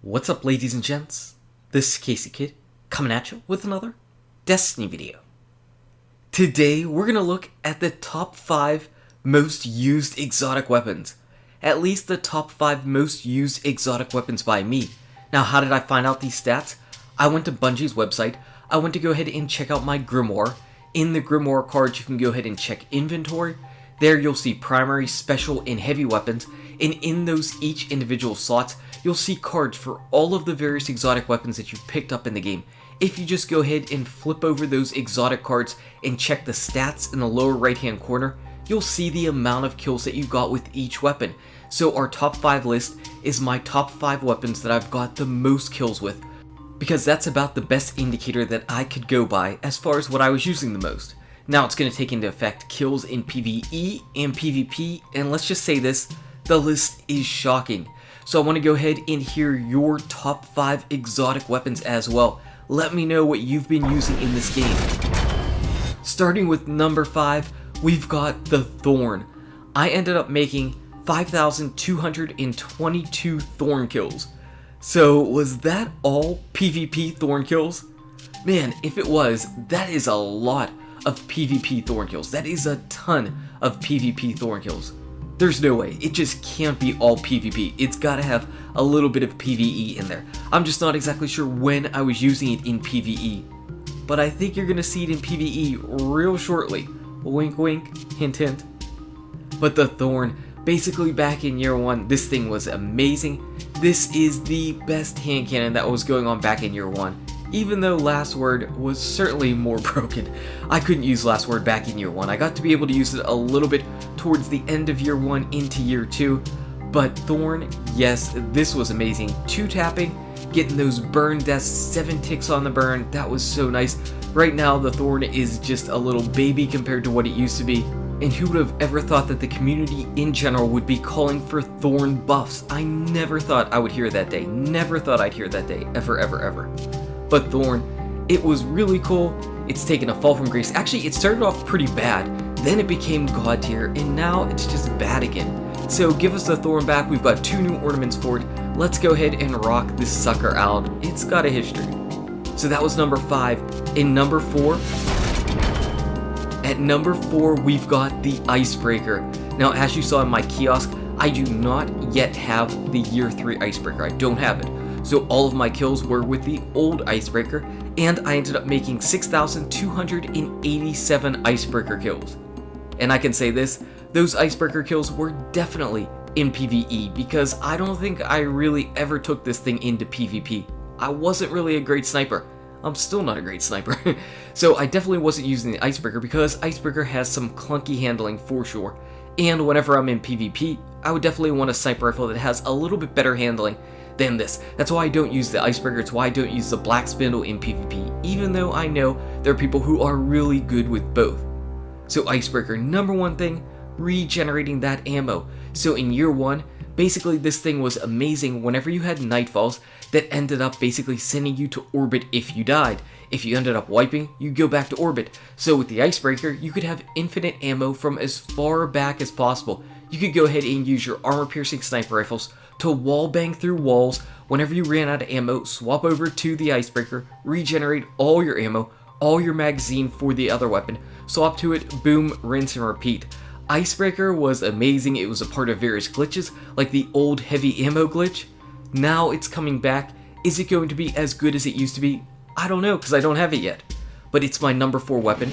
What's up, ladies and gents? This is KSigKid coming at you with another Destiny video. Today we're gonna look at the top 5 most used exotic weapons. At least the top 5 most used exotic weapons by me. Now, how did I find out these stats? I went to Bungie's website. I went to go ahead and check out my Grimoire. In the Grimoire cards, you can go ahead and check inventory. There you'll see primary, special, and heavy weapons, and in those each individual slots, you'll see cards for all of the various exotic weapons that you've picked up in the game. If you just go ahead and flip over those exotic cards and check the stats in the lower right hand corner, you'll see the amount of kills that you got with each weapon. So our top 5 list is my top 5 weapons that I've got the most kills with, because that's about the best indicator that I could go by as far as what I was using the most. Now it's going to take into effect kills in PvE and PvP, and let's just say this, the list is shocking. So I want to go ahead and hear your top 5 exotic weapons as well. Let me know what you've been using in this game. Starting with number 5, we've got the Thorn. I ended up making 5,222 Thorn kills. So was that all PvP Thorn kills? Man, if it was, that is a lot of PvP Thorn kills. That is a ton of PvP Thorn kills. There's no way. It just can't be all PvP. It's gotta have a little bit of PvE in there. I'm just not exactly sure when I was using it in PvE. But I think you're gonna see it in PvE real shortly. Wink wink, hint hint. But the Thorn, basically back in year 1, this thing was amazing. This is the best hand cannon that was going on back in year 1. Even though Last Word was certainly more broken. I couldn't use Last Word back in year 1. I got to be able to use it a little bit towards the end of year 1 into year 2. But Thorn, yes, this was amazing. 2 tapping, getting those burn deaths, 7 ticks on the burn, that was so nice. Right now the Thorn is just a little baby compared to what it used to be. And who would have ever thought that the community in general would be calling for Thorn buffs? I never thought I would hear that day. Never thought I'd hear that day. Ever, ever, ever. But Thorn, it was really cool. It's taken a fall from grace. Actually, it started off pretty bad. Then it became god tier, and now it's just bad again. So give us the Thorn back. We've got 2 new ornaments for it. Let's go ahead and rock this sucker out. It's got a history. So that was number 5. In number 4, at number 4, we've got the Icebreaker. Now, as you saw in my kiosk, I do not yet have the year 3 Icebreaker. I don't have it. So all of my kills were with the old Icebreaker, and I ended up making 6,287 Icebreaker kills. And I can say this, those Icebreaker kills were definitely in PvE, because I don't think I really ever took this thing into PvP. I wasn't really a great sniper. I'm still not a great sniper. So I definitely wasn't using the Icebreaker, because Icebreaker has some clunky handling for sure. And whenever I'm in PvP, I would definitely want a sniper rifle that has a little bit better handling than this. That's why I don't use the Icebreaker. It's why I don't use the Black Spindle in PvP, even though I know there are people who are really good with both. So Icebreaker, number 1 thing, regenerating that ammo. So in year 1, basically this thing was amazing whenever you had nightfalls that ended up basically sending you to orbit if you died. If you ended up wiping, you go back to orbit. So with the Icebreaker, you could have infinite ammo from as far back as possible. You could go ahead and use your armor-piercing sniper rifles to wall bang through walls. Whenever you ran out of ammo, swap over to the Icebreaker, regenerate all your ammo, all your magazine for the other weapon, swap to it, boom, rinse and repeat. Icebreaker was amazing. It was a part of various glitches, like the old heavy ammo glitch. Now it's coming back. Is it going to be as good as it used to be? I don't know, because I don't have it yet. But it's my number 4 weapon.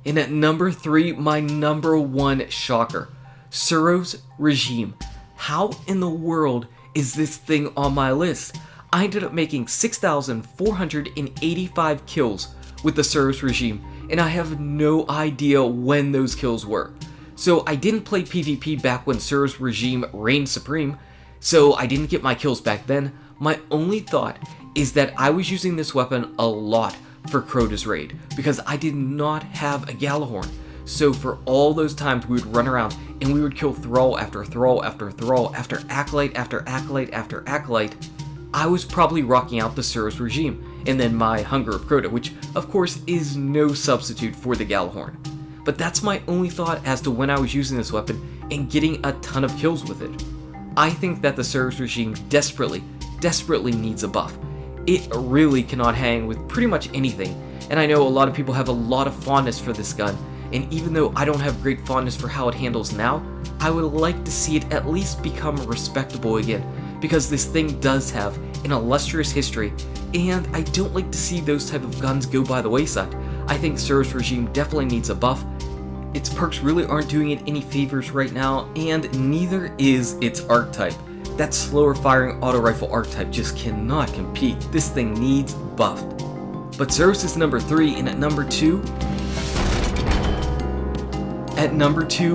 And at number 3, my number 1 shocker, Suro's Regime. How in the world is this thing on my list? I ended up making 6,485 kills with the Suro's Regime, and I have no idea when those kills were. So I didn't play PvP back when Suro's Regime reigned supreme, so I didn't get my kills back then. My only thought is that I was using this weapon a lot for Crota's raid, because I did not have a Gjallarhorn. So for all those times we would run around and we would kill Thrall after Thrall after Thrall after Acolyte after Acolyte after Acolyte, I was probably rocking out the Suro's Regime, and then my Hunger of Crota, which of course is no substitute for the Gjallarhorn. But that's my only thought as to when I was using this weapon and getting a ton of kills with it. I think that the service regime desperately needs a buff. It really cannot hang with pretty much anything, and I know a lot of people have a lot of fondness for this gun, and even though I don't have great fondness for how it handles now, I would like to see it at least become respectable again, because this thing does have an illustrious history, and I don't like to see those type of guns go by the wayside. I think service regime definitely needs a buff. Its perks really aren't doing it any favors right now, and neither is its archetype. That slower firing auto rifle archetype just cannot compete. This thing needs buffed. But service is number 3, and at number 2,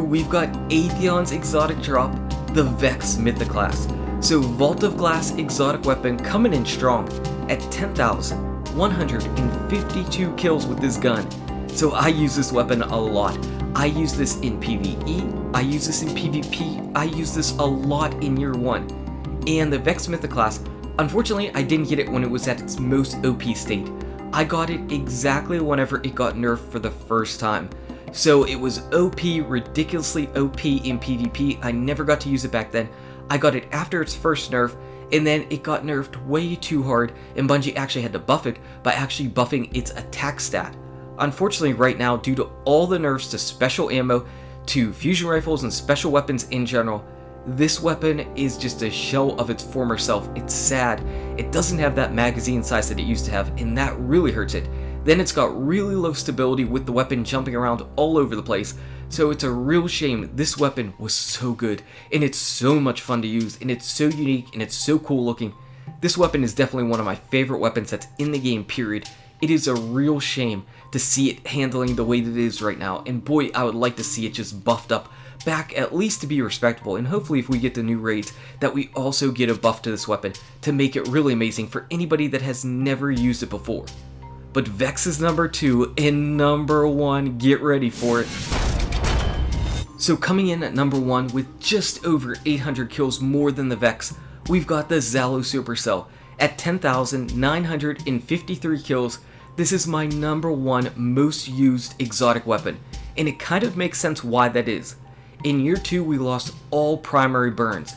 we've got Atheon's exotic drop, the Vex Mythoclast. So Vault of Glass exotic weapon coming in strong at 10,152 kills with this gun. So I use this weapon a lot. I use this in PvE, I use this in PvP, I use this a lot in year 1. And the Vex Mythoclast, unfortunately I didn't get it when it was at its most OP state. I got it exactly whenever it got nerfed for the first time. So it was OP, ridiculously OP in PvP, I never got to use it back then. I got it after its first nerf, and then it got nerfed way too hard, and Bungie actually had to buff it by actually buffing its attack stat. Unfortunately right now, due to all the nerfs to special ammo, to fusion rifles and special weapons in general, this weapon is just a shell of its former self. It's sad. It doesn't have that magazine size that it used to have, and that really hurts it. Then it's got really low stability with the weapon jumping around all over the place, so it's a real shame. This weapon was so good, and it's so much fun to use, and it's so unique, and it's so cool looking. This weapon is definitely one of my favorite weapon sets in the game, period. It is a real shame to see it handling the way that it is right now, and boy, I would like to see it just buffed up back at least to be respectable, and hopefully if we get the new raids that we also get a buff to this weapon to make it really amazing for anybody that has never used it before. But Vex is number 2, and number 1, get ready for it. So coming in at number 1 with just over 800 kills more than the Vex, we've got the Zelo Supercell. At 10,953 kills, this is my number 1 most used exotic weapon, and it kind of makes sense why that is. In year 2 we lost all primary burns,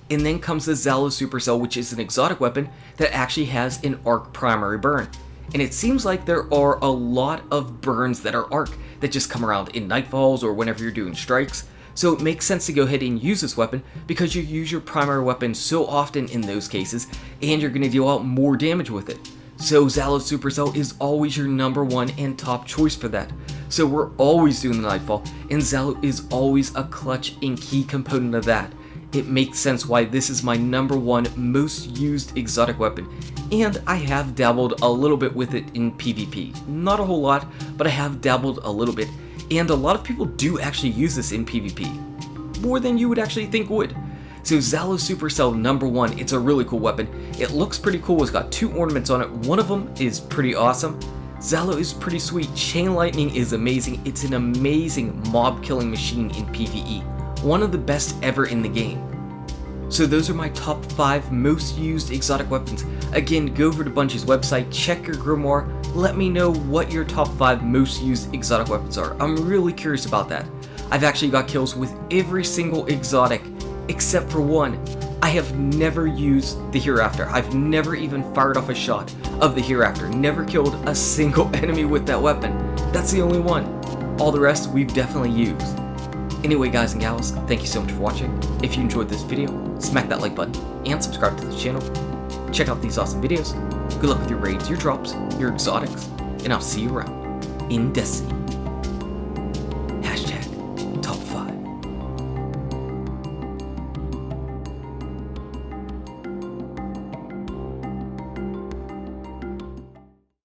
and then comes the Zelo Supercell, which is an exotic weapon that actually has an arc primary burn. And it seems like there are a lot of burns that are arc that just come around in nightfalls or whenever you're doing strikes. So it makes sense to go ahead and use this weapon because you use your primary weapon so often in those cases, and you're going to deal out more damage with it. So Zelo Supercell is always your number 1 and top choice for that. So we're always doing the nightfall, and Zelo is always a clutch and key component of that. It makes sense why this is my number 1 most used exotic weapon, and I have dabbled a little bit with it in PvP. Not a whole lot, but I have dabbled a little bit, and a lot of people do actually use this in PvP. More than you would actually think would. So Zelo Supercell number 1, it's a really cool weapon. It looks pretty cool, it's got 2 ornaments on it, one of them is pretty awesome. Zelo is pretty sweet, Chain Lightning is amazing, it's an amazing mob killing machine in PvE. One of the best ever in the game. So those are my top 5 most used exotic weapons. Again, go over to Bungie's website, check your grimoire, let me know what your top 5 most used exotic weapons are. I'm really curious about that. I've actually got kills with every single exotic, except for one. I have never used the Hereafter. I've never even fired off a shot of the Hereafter. Never killed a single enemy with that weapon. That's the only one. All the rest we've definitely used. Anyway, guys and gals, thank you so much for watching. If you enjoyed this video, smack that like button and subscribe to the channel. Check out these awesome videos. Good luck with your raids, your drops, your exotics, and I'll see you around in Destiny.